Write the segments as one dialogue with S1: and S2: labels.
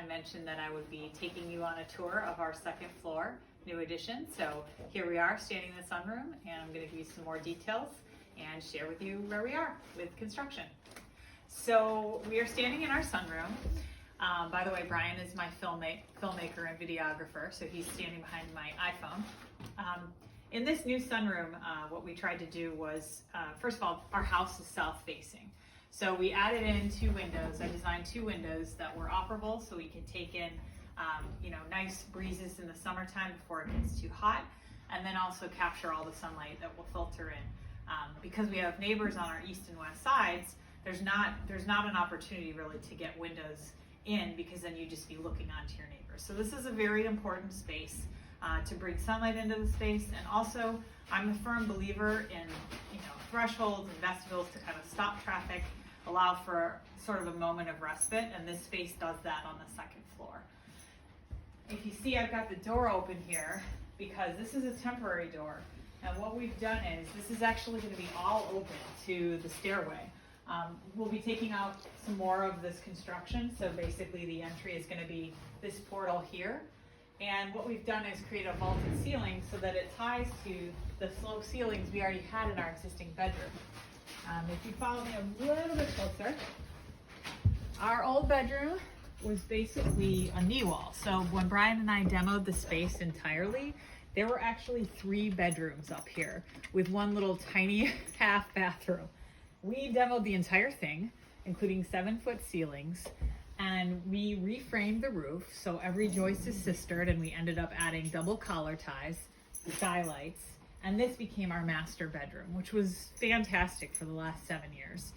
S1: I mentioned that I would be taking you on a tour of our second floor, new addition. So here we are standing in the sunroom, and I'm going to give you some more details and share with you where we are with construction. So we are standing in our sunroom. By the way, Brian is my filmmaker and videographer, so he's standing behind my iPhone. In this new sunroom, what we tried to do was, first of all, our house is south-facing. So we added in 2 windows. I designed 2 windows that were operable so we could take in nice breezes in the summertime before it gets too hot, and then also capture all the sunlight that will filter in. Because we have neighbors on our east and west sides, there's not an opportunity really to get windows in, because then you'd just be looking onto your neighbors. So this is a very important space to bring sunlight into the space, and also I'm a firm believer in thresholds and vestibules to kind of stop traffic, allow for sort of a moment of respite, and this space does that on the second floor. If you see, I've got the door open here because this is a temporary door, and what we've done is this is actually going to be all open to the stairway. We'll be taking out some more of this construction, so basically the entry is going to be this portal here. And what we've done is create a vaulted ceiling so that it ties to the sloped ceilings we already had in our existing bedroom. If you follow me a little bit closer, our old bedroom was basically a knee wall. So when Brian and I demoed the space entirely, there were actually 3 bedrooms up here with one little tiny half bathroom. We demoed the entire thing, including 7-foot ceilings, and we reframed the roof so every joist is sistered, and we ended up adding double collar ties, skylights, and this became our master bedroom, which was fantastic for the last 7 years.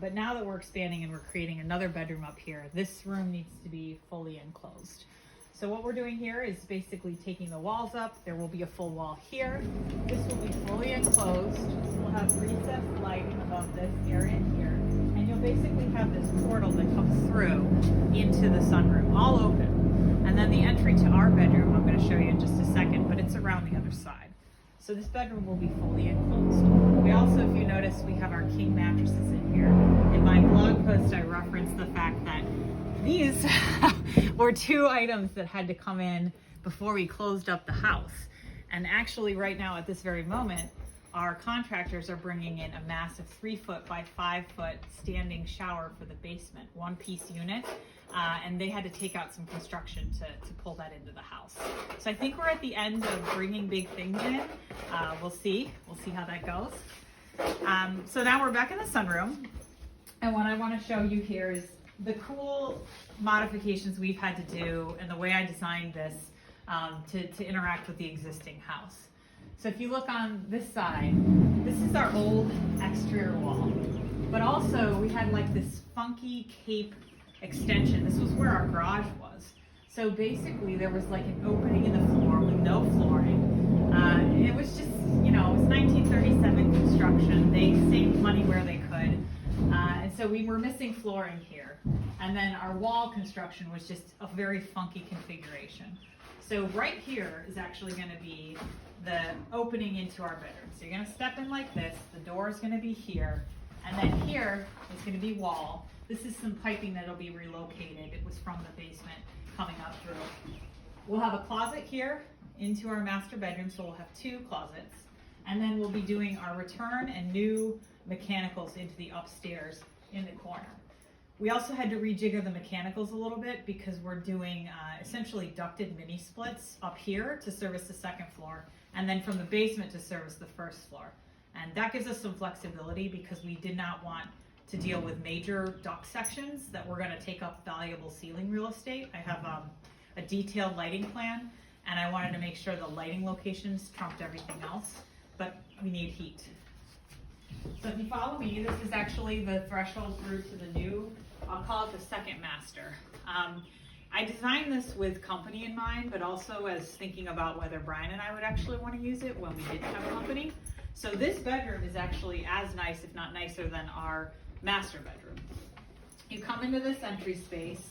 S1: But now that we're expanding and we're creating another bedroom up here, this room needs to be fully enclosed. So what we're doing here is basically taking the walls up. There will be a full wall here. This will be fully enclosed. We'll have recessed lighting above this area here. And you'll basically have this portal that comes through into the sunroom, all open. And then the entry to our bedroom, I'm going to show you in just a second, but it's around the other side. So this bedroom will be fully enclosed. We also, if you notice, we have our king mattresses in here. In my blog post, I referenced the fact that these were 2 items that had to come in before we closed up the house. And actually right now at this very moment, our contractors are bringing in a massive 3-foot by 5-foot standing shower for the basement, 1-piece unit. And they had to take out some construction to pull that into the house. So I think we're at the end of bringing big things in. We'll see how that goes. So now we're back in the sunroom. And what I want to show you here is the cool modifications we've had to do and the way I designed this to interact with the existing house. So if you look on this side, this is our old exterior wall, but also we had like this funky cape extension. This was where our garage was. So basically there was like an opening in the floor with no flooring. It was just, it was 1937 construction. They saved money where they could. And so we were missing flooring here. And then our wall construction was just a very funky configuration. So right here is actually going to be the opening into our bedroom. So you're going to step in like this. The door is going to be here. And then here is going to be wall. This is some piping that'll be relocated. It was from the basement coming up through. We'll have a closet here into our master bedroom. So we'll have 2 closets. And then we'll be doing our return and new mechanicals into the upstairs in the corner. We also had to rejigger the mechanicals a little bit because we're doing essentially ducted mini splits up here to service the second floor, and then from the basement to service the first floor. And that gives us some flexibility because we did not want to deal with major duct sections that were going to take up valuable ceiling real estate. I have a detailed lighting plan, and I wanted to make sure the lighting locations trumped everything else, but we need heat. So if you follow me, this is actually the threshold through to the new, I'll call it the second master. I designed this with company in mind, but also as thinking about whether Brian and I would actually want to use it when we didn't have company. So this bedroom is actually as nice, if not nicer, than our master bedroom. You come into this entry space,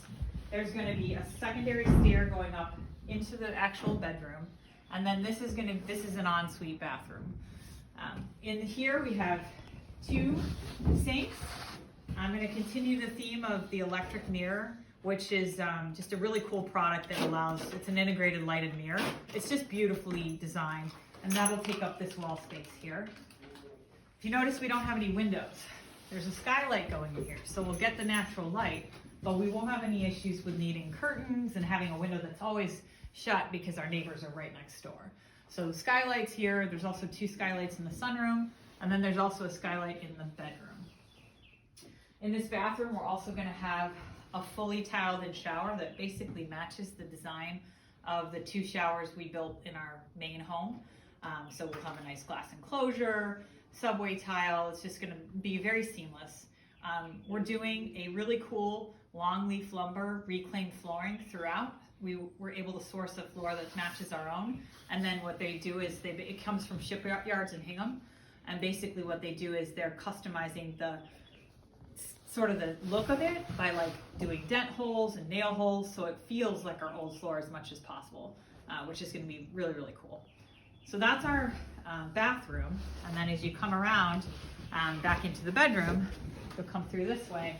S1: there's going to be a secondary stair going up into the actual bedroom, and then this is an ensuite bathroom. In here we have 2 sinks. I'm going to continue the theme of the electric mirror which is just a really cool product that allows, it's an integrated lighted mirror. It's just beautifully designed, and that'll take up this wall space here. If you notice, we don't have any windows. There's a skylight going in here, so we'll get the natural light, but we won't have any issues with needing curtains and having a window that's always shut because our neighbors are right next door. So the skylights here, there's also 2 skylights in the sunroom, and then there's also a skylight in the bedroom. In this bathroom, we're also gonna have a fully tiled in shower that basically matches the design of the 2 showers we built in our main home. So we'll have a nice glass enclosure, subway tile. It's just gonna be very seamless. We're doing a really cool long leaf lumber reclaimed flooring throughout. We were able to source a floor that matches our own. And then what they do is it comes from Shipyards in Hingham. And basically what they do is they're customizing the sort of the look of it by like doing dent holes and nail holes, so it feels like our old floor as much as possible, which is going to be really, really cool. So that's our bathroom, and then as you come around back into the bedroom, you'll come through this way,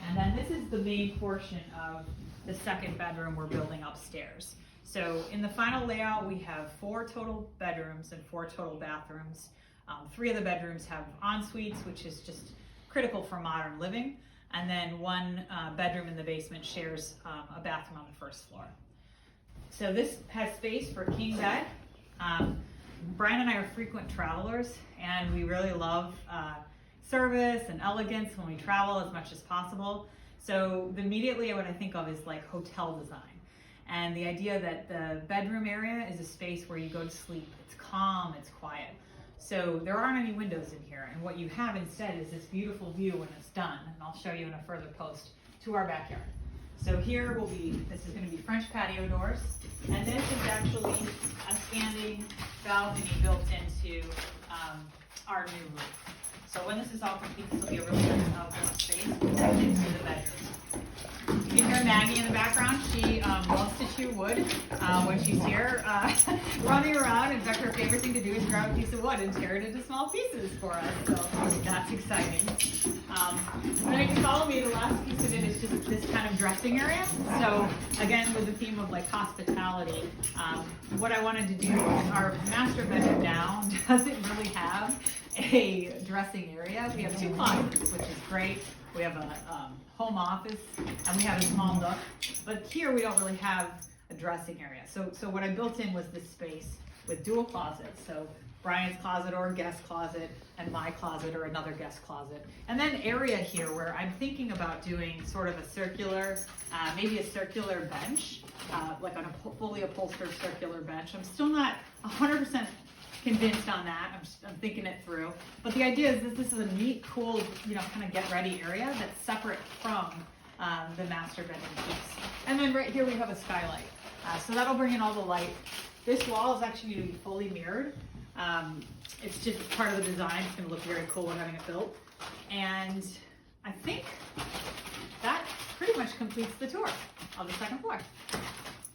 S1: and then this is the main portion of the second bedroom we're building upstairs. So in the final layout, we have 4 total bedrooms and 4 total bathrooms. 3 of the bedrooms have en-suites, which is just critical for modern living, and then 1 bedroom in the basement shares a bathroom on the first floor. So this has space for king bed. Brian and I are frequent travelers, and we really love service and elegance when we travel as much as possible. So immediately what I think of is like hotel design, and the idea that the bedroom area is a space where you go to sleep. It's calm, it's quiet. So there aren't any windows in here, and what you have instead is this beautiful view when it's done, and I'll show you in a further post, to our backyard. So here this is going to be French patio doors, and this is actually a standing balcony built into our new roof. So when this is all complete, this will be a really nice outdoor space into the bedroom. You can hear Maggie in the background. She loves to chew wood when she's here, running around. In fact, her favorite thing to do is grab a piece of wood and tear it into small pieces for us. So that's exciting. Then if you follow me, the last piece of it is just this kind of dressing area. So again, with the theme of like hospitality, what I wanted to do, our master bedroom now doesn't really have a dressing area. We have 2 closets, which is great. We have a home office, and we have a small nook, but here we don't really have a dressing area. So what I built in was this space with dual closets. So Brian's closet or guest closet, and my closet or another guest closet. And then area here where I'm thinking about doing sort of a circular, maybe a circular bench, like on a fully upholstered circular bench. I'm still not 100% convinced on that. I'm thinking it through. But the idea is that this is a neat, cool, kind of get ready area that's separate from the master bedroom piece. And then right here we have a skylight. So that'll bring in all the light. This wall is actually going to be fully mirrored. It's just part of the design. It's going to look very cool when having it built. And I think that pretty much completes the tour of the second floor.